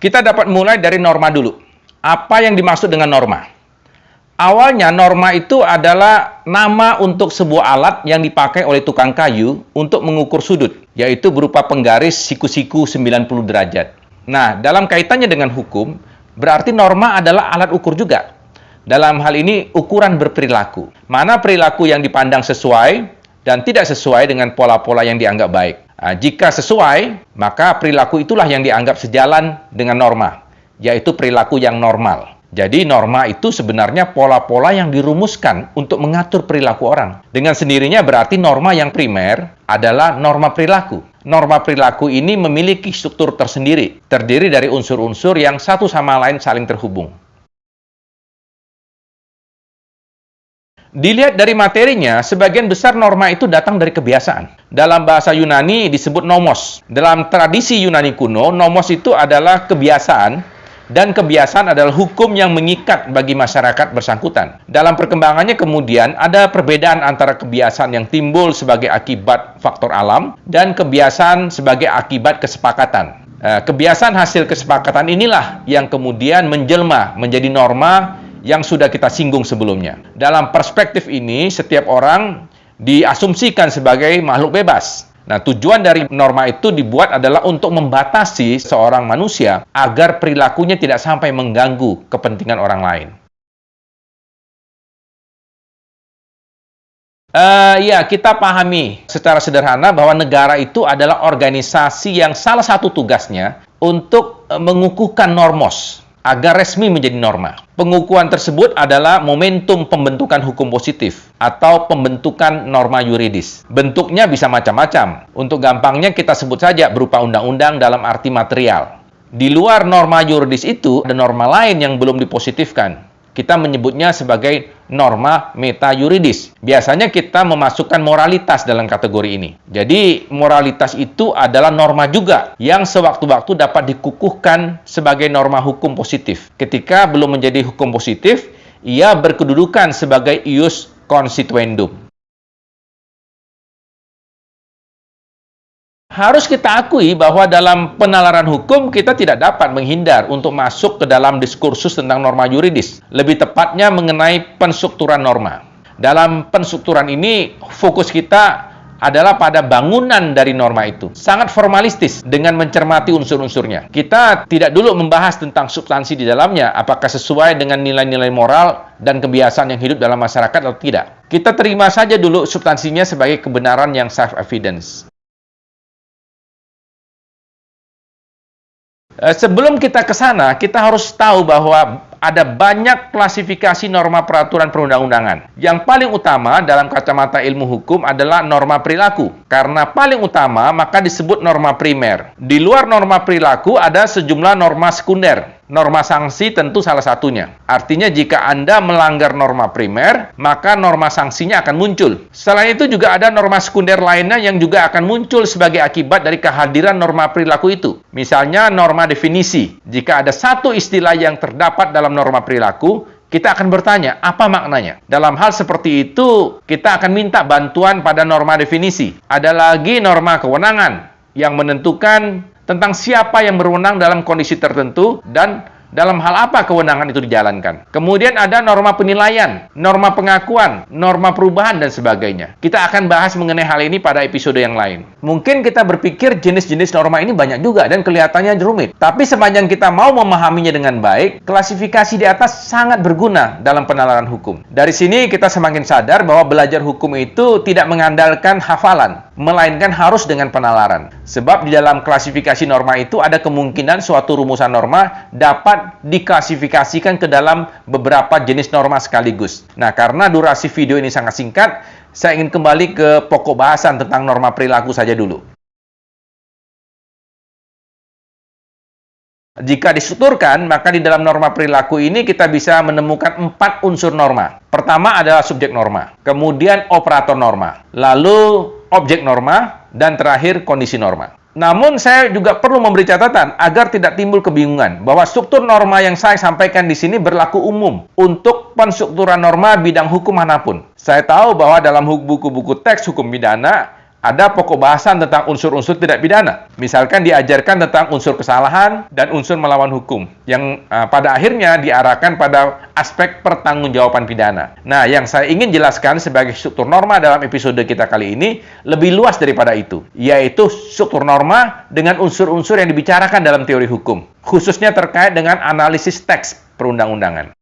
Kita dapat mulai dari norma dulu. Apa yang dimaksud dengan norma? Awalnya norma itu adalah nama untuk sebuah alat yang dipakai oleh tukang kayu untuk mengukur sudut, yaitu berupa penggaris siku-siku 90 derajat. Nah, dalam kaitannya dengan hukum, berarti norma adalah alat ukur juga. Dalam hal ini, ukuran berperilaku. Mana perilaku yang dipandang sesuai dan tidak sesuai dengan pola-pola yang dianggap baik. Nah, jika sesuai, maka perilaku itulah yang dianggap sejalan dengan norma, yaitu perilaku yang normal. Jadi norma itu sebenarnya pola-pola yang dirumuskan untuk mengatur perilaku orang. Dengan sendirinya berarti norma yang primer adalah norma perilaku. Norma perilaku ini memiliki struktur tersendiri, terdiri dari unsur-unsur yang satu sama lain saling terhubung. Dilihat dari materinya, sebagian besar norma itu datang dari kebiasaan. Dalam bahasa Yunani disebut nomos. Dalam tradisi Yunani kuno, nomos itu adalah kebiasaan, dan kebiasaan adalah hukum yang mengikat bagi masyarakat bersangkutan. Dalam perkembangannya kemudian ada perbedaan antara kebiasaan yang timbul sebagai akibat faktor alam dan kebiasaan sebagai akibat kesepakatan. Kebiasaan hasil kesepakatan inilah yang kemudian menjelma menjadi norma yang sudah kita singgung sebelumnya. Dalam perspektif ini, setiap orang diasumsikan sebagai makhluk bebas. Nah, tujuan dari norma itu dibuat adalah untuk membatasi seorang manusia agar perilakunya tidak sampai mengganggu kepentingan orang lain. Ya, kita pahami secara sederhana bahwa negara itu adalah organisasi yang salah satu tugasnya untuk mengukuhkan normos agar resmi menjadi norma. Pengukuhan tersebut adalah momentum pembentukan hukum positif atau pembentukan norma yuridis. Bentuknya bisa macam-macam. Untuk gampangnya kita sebut saja berupa undang-undang dalam arti material. Di luar norma yuridis itu, ada norma lain yang belum dipositifkan. Kita menyebutnya sebagai norma meta yuridis. Biasanya kita memasukkan moralitas dalam kategori ini. Jadi, moralitas itu adalah norma juga yang sewaktu-waktu dapat dikukuhkan sebagai norma hukum positif. Ketika belum menjadi hukum positif, ia berkedudukan sebagai ius constituendum. Harus kita akui bahwa dalam penalaran hukum kita tidak dapat menghindar untuk masuk ke dalam diskursus tentang norma yuridis. Lebih tepatnya mengenai penstrukturan norma. Dalam penstrukturan ini, fokus kita adalah pada bangunan dari norma itu. Sangat formalistis dengan mencermati unsur-unsurnya. Kita tidak dulu membahas tentang substansi di dalamnya, apakah sesuai dengan nilai-nilai moral dan kebiasaan yang hidup dalam masyarakat atau tidak. Kita terima saja dulu substansinya sebagai kebenaran yang self-evidence. Sebelum kita ke sana, kita harus tahu bahwa ada banyak klasifikasi norma peraturan perundang-undangan. Yang paling utama dalam kacamata ilmu hukum adalah norma perilaku. Karena paling utama, maka disebut norma primer. Di luar norma perilaku ada sejumlah norma sekunder. Norma sanksi tentu salah satunya. Artinya jika Anda melanggar norma primer, maka norma sanksinya akan muncul. Selain itu juga ada norma sekunder lainnya yang juga akan muncul sebagai akibat dari kehadiran norma perilaku itu. Misalnya norma definisi. Jika ada satu istilah yang terdapat dalam norma perilaku, kita akan bertanya, apa maknanya? Dalam hal seperti itu, kita akan minta bantuan pada norma definisi. Ada lagi norma kewenangan yang menentukan tentang siapa yang berwenang dalam kondisi tertentu dan dalam hal apa kewenangan itu dijalankan. Kemudian ada norma penilaian, norma pengakuan, norma perubahan, dan sebagainya. Kita akan bahas mengenai hal ini pada episode yang lain. Mungkin kita berpikir jenis-jenis norma ini banyak juga dan kelihatannya rumit. Tapi sepanjang kita mau memahaminya dengan baik, klasifikasi di atas sangat berguna dalam penalaran hukum. Dari sini kita semakin sadar bahwa belajar hukum itu tidak mengandalkan hafalan, melainkan harus dengan penalaran. Sebab di dalam klasifikasi norma itu ada kemungkinan suatu rumusan norma dapat diklasifikasikan ke dalam beberapa jenis norma sekaligus. Nah, karena durasi video ini sangat singkat, saya ingin kembali ke pokok bahasan tentang norma perilaku saja dulu. Jika distrukturkan, maka di dalam norma perilaku ini kita bisa menemukan 4 unsur norma. Pertama adalah subjek norma, kemudian operator norma, lalu objek norma, dan terakhir kondisi norma. Namun saya juga perlu memberi catatan agar tidak timbul kebingungan bahwa struktur norma yang saya sampaikan di sini berlaku umum untuk penstrukturan norma bidang hukum manapun. Saya tahu bahwa dalam buku-buku teks hukum pidana Ada pokok bahasan tentang unsur-unsur tidak pidana. Misalkan diajarkan tentang unsur kesalahan dan unsur melawan hukum, yang pada akhirnya diarahkan pada aspek pertanggungjawaban pidana. Nah, yang saya ingin jelaskan sebagai struktur norma dalam episode kita kali ini lebih luas daripada itu, yaitu struktur norma dengan unsur-unsur yang dibicarakan dalam teori hukum, khususnya terkait dengan analisis teks perundang-undangan.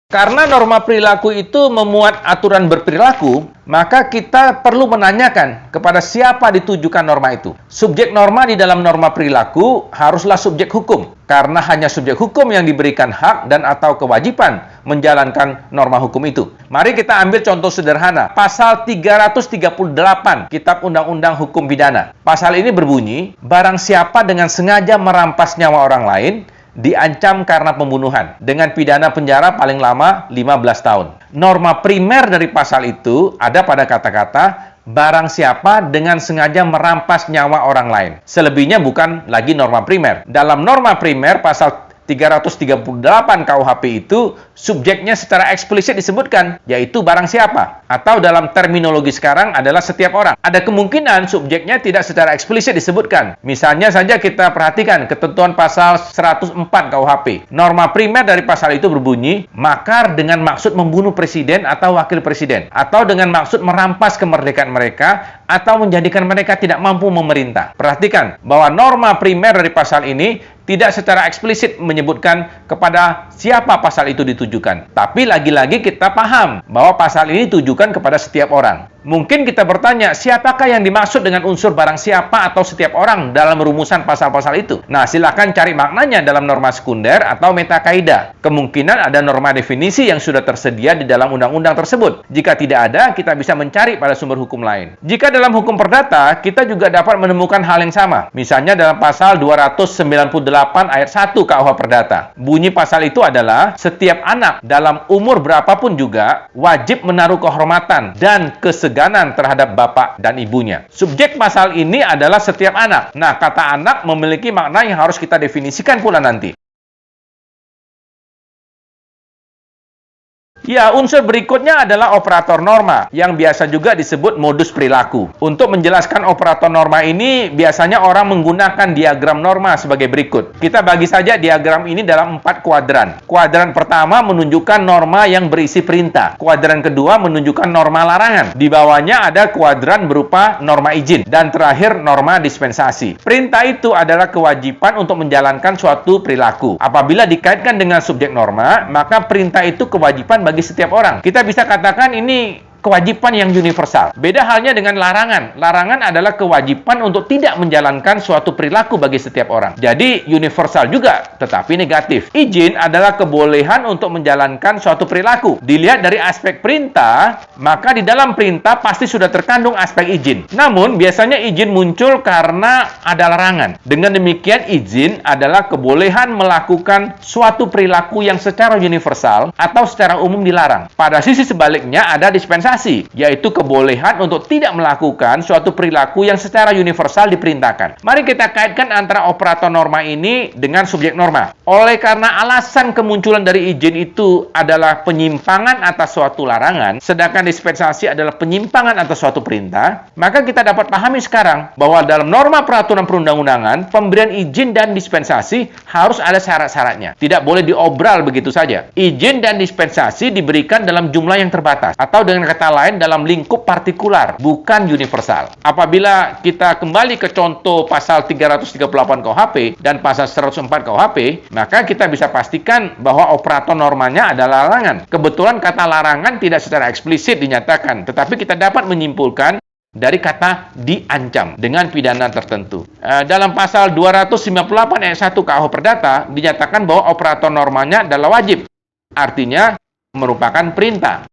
Karena norma perilaku itu memuat aturan berperilaku, maka kita perlu menanyakan kepada siapa ditujukan norma itu. Subjek norma di dalam norma perilaku haruslah subjek hukum, karena hanya subjek hukum yang diberikan hak dan atau kewajiban menjalankan norma hukum itu. Mari kita ambil contoh sederhana, pasal 338 Kitab Undang-Undang Hukum Pidana. Pasal ini berbunyi, barang siapa dengan sengaja merampas nyawa orang lain, diancam karena pembunuhan dengan pidana penjara paling lama 15 tahun. Norma primer dari pasal itu ada pada kata-kata barang siapa dengan sengaja merampas nyawa orang lain. Selebihnya bukan lagi norma primer. Dalam norma primer pasal 338 KUHP itu subjeknya secara eksplisit disebutkan, yaitu barang siapa. Atau dalam terminologi sekarang adalah setiap orang. Ada kemungkinan subjeknya tidak secara eksplisit disebutkan. Misalnya saja kita perhatikan ketentuan pasal 104 KUHP. Norma primer dari pasal itu berbunyi, makar dengan maksud membunuh presiden atau wakil presiden. Atau dengan maksud merampas kemerdekaan mereka, atau menjadikan mereka tidak mampu memerintah. Perhatikan bahwa norma primer dari pasal ini tidak secara eksplisit menyebutkan kepada siapa pasal itu ditujukan. Tapi lagi-lagi kita paham bahwa pasal ini ditujukan kepada setiap orang. Mungkin kita bertanya, siapakah yang dimaksud dengan unsur barang siapa atau setiap orang dalam rumusan pasal-pasal itu? Nah, silakan cari maknanya dalam norma sekunder atau metakaidah. Kemungkinan ada norma definisi yang sudah tersedia di dalam undang-undang tersebut. Jika tidak ada, kita bisa mencari pada sumber hukum lain. Jika dalam hukum perdata, kita juga dapat menemukan hal yang sama. Misalnya dalam pasal 298 ayat 1 KUH Perdata. Bunyi pasal itu adalah, setiap anak dalam umur berapapun juga wajib menaruh kehormatan dan keseganan terhadap bapak dan ibunya. Subjek pasal ini adalah setiap anak. Nah, kata anak memiliki makna yang harus kita definisikan pula nanti. Ya, unsur berikutnya adalah operator norma, yang biasa juga disebut modus perilaku. Untuk menjelaskan operator norma ini, biasanya orang menggunakan diagram norma sebagai berikut. Kita bagi saja diagram ini dalam 4 kuadran. Kuadran pertama menunjukkan norma yang berisi perintah. Kuadran kedua menunjukkan norma larangan. Di bawahnya ada kuadran berupa norma izin. Dan terakhir, norma dispensasi. Perintah itu adalah kewajiban untuk menjalankan suatu perilaku. Apabila dikaitkan dengan subjek norma, maka perintah itu kewajiban bagi setiap orang. Kita bisa katakan ini kewajiban yang universal. Beda halnya dengan larangan. Larangan adalah kewajiban untuk tidak menjalankan suatu perilaku bagi setiap orang. Jadi universal juga, tetapi negatif. Izin adalah kebolehan untuk menjalankan suatu perilaku. Dilihat dari aspek perintah, maka di dalam perintah pasti sudah terkandung aspek izin. Namun, biasanya izin muncul karena ada larangan. Dengan demikian, izin adalah kebolehan melakukan suatu perilaku yang secara universal atau secara umum dilarang. Pada sisi sebaliknya, ada dispensasi, yaitu kebolehan untuk tidak melakukan suatu perilaku yang secara universal diperintahkan. Mari kita kaitkan antara operator norma ini dengan subjek norma. Oleh karena alasan kemunculan dari izin itu adalah penyimpangan atas suatu larangan, sedangkan dispensasi adalah penyimpangan atas suatu perintah, maka kita dapat pahami sekarang bahwa dalam norma peraturan perundang-undangan, pemberian izin dan dispensasi harus ada syarat-syaratnya. Tidak boleh diobral begitu saja. Izin dan dispensasi diberikan dalam jumlah yang terbatas, atau dengan kata lain dalam lingkup partikular, bukan universal. Apabila kita kembali ke contoh pasal 338 KUHP dan pasal 104 KUHP, maka kita bisa pastikan bahwa operator normanya adalah larangan. Kebetulan kata larangan tidak secara eksplisit dinyatakan, tetapi kita dapat menyimpulkan dari kata diancam dengan pidana tertentu. Dalam pasal 298 ayat 1 KUH Perdata dinyatakan bahwa operator normanya adalah wajib. Artinya merupakan perintah.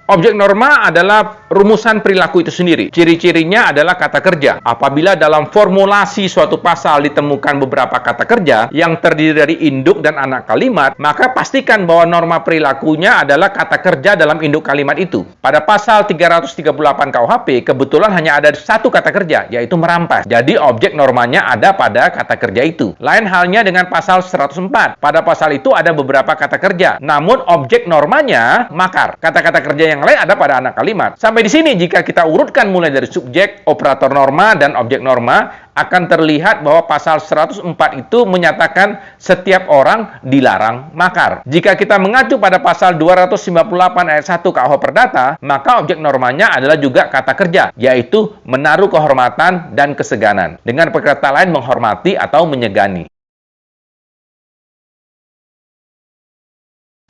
Objek norma adalah rumusan perilaku itu sendiri. Ciri-cirinya adalah kata kerja. Apabila dalam formulasi suatu pasal ditemukan beberapa kata kerja yang terdiri dari induk dan anak kalimat, maka pastikan bahwa norma perilakunya adalah kata kerja dalam induk kalimat itu. Pada pasal 338 KUHP, kebetulan hanya ada satu kata kerja, yaitu merampas. Jadi objek normanya ada pada kata kerja itu. Lain halnya dengan pasal 104. Pada pasal itu ada beberapa kata kerja, namun objek normanya makar. Kata-kata kerja yang lain ada pada anak kalimat. Sampai di sini jika kita urutkan mulai dari subjek, operator norma, dan objek norma, akan terlihat bahwa pasal 104 itu menyatakan setiap orang dilarang makar. Jika kita mengacu pada pasal 298 ayat 1 KUH Perdata, maka objek normanya adalah juga kata kerja, yaitu menaruh kehormatan dan keseganan. Dengan perkata lain menghormati atau menyegani.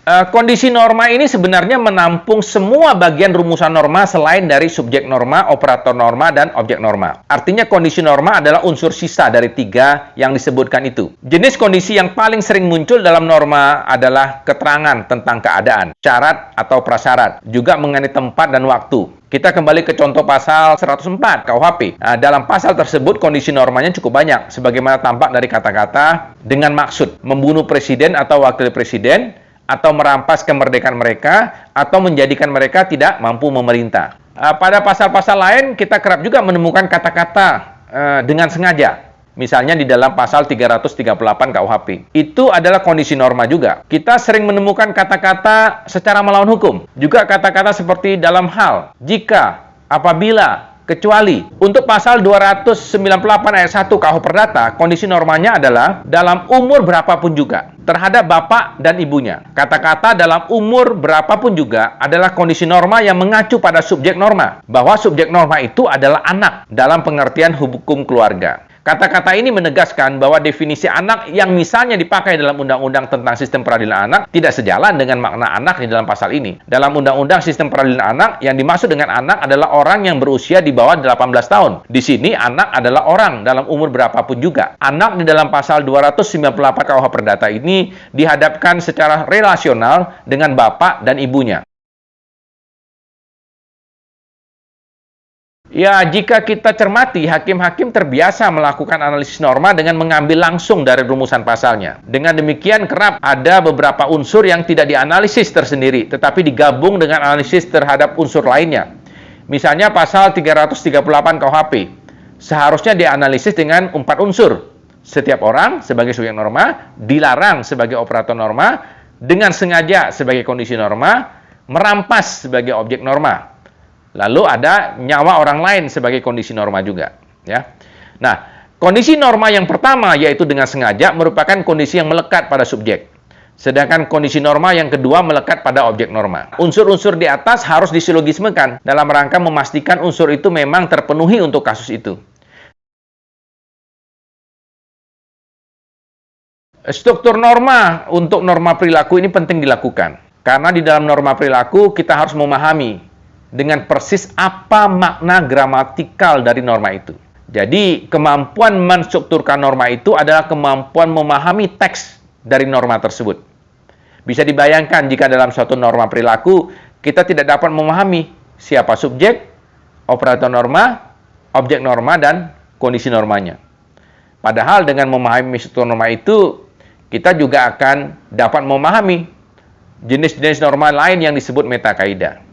Kondisi norma ini sebenarnya menampung semua bagian rumusan norma selain dari subjek norma, operator norma, dan objek norma. Artinya kondisi norma adalah unsur sisa dari tiga yang disebutkan itu. Jenis kondisi yang paling sering muncul dalam norma adalah keterangan tentang keadaan, syarat atau prasyarat, juga mengenai tempat dan waktu. Kita kembali ke contoh pasal 104 KUHP. Dalam pasal tersebut kondisi normanya cukup banyak, sebagaimana tampak dari kata-kata dengan maksud membunuh presiden atau wakil presiden, atau merampas kemerdekaan mereka, atau menjadikan mereka tidak mampu memerintah. Pada pasal-pasal lain, kita kerap juga menemukan kata-kata dengan sengaja. Misalnya di dalam pasal 338 KUHP. Itu adalah kondisi norma juga. Kita sering menemukan kata-kata secara melawan hukum. Juga kata-kata seperti dalam hal, jika, apabila, kecuali. Untuk pasal 298 ayat 1 KUH Perdata, kondisi normanya adalah dalam umur berapapun juga terhadap bapak dan ibunya. Kata-kata dalam umur berapapun juga adalah kondisi norma yang mengacu pada subjek norma, bahwa subjek norma itu adalah anak dalam pengertian hukum keluarga. Kata-kata ini menegaskan bahwa definisi anak yang misalnya dipakai dalam Undang-Undang tentang Sistem Peradilan Anak tidak sejalan dengan makna anak di dalam pasal ini. Dalam Undang-Undang Sistem Peradilan Anak, yang dimaksud dengan anak adalah orang yang berusia di bawah 18 tahun. Di sini, anak adalah orang dalam umur berapapun juga. Anak di dalam pasal 298 KUH Perdata ini dihadapkan secara relasional dengan bapak dan ibunya. Ya, jika kita cermati, hakim-hakim terbiasa melakukan analisis norma dengan mengambil langsung dari rumusan pasalnya. Dengan demikian, kerap ada beberapa unsur yang tidak dianalisis tersendiri, tetapi digabung dengan analisis terhadap unsur lainnya. Misalnya pasal 338 KUHP, seharusnya dianalisis dengan 4 unsur. Setiap orang sebagai subjek norma, dilarang sebagai operator norma, dengan sengaja sebagai kondisi norma, merampas sebagai objek norma. Lalu ada nyawa orang lain sebagai kondisi norma juga, ya. Nah, kondisi norma yang pertama yaitu dengan sengaja merupakan kondisi yang melekat pada subjek. Sedangkan kondisi norma yang kedua melekat pada objek norma. Unsur-unsur di atas harus disilogismekan dalam rangka memastikan unsur itu memang terpenuhi untuk kasus itu. Struktur norma untuk norma perilaku ini penting dilakukan. Karena di dalam norma perilaku kita harus memahami dengan persis apa makna gramatikal dari norma itu. Jadi, kemampuan menstrukturkan norma itu adalah kemampuan memahami teks dari norma tersebut. Bisa dibayangkan jika dalam suatu norma perilaku, kita tidak dapat memahami siapa subjek, operator norma, objek norma, dan kondisi normanya. Padahal dengan memahami struktur norma itu, kita juga akan dapat memahami jenis-jenis norma lain yang disebut metakaidah.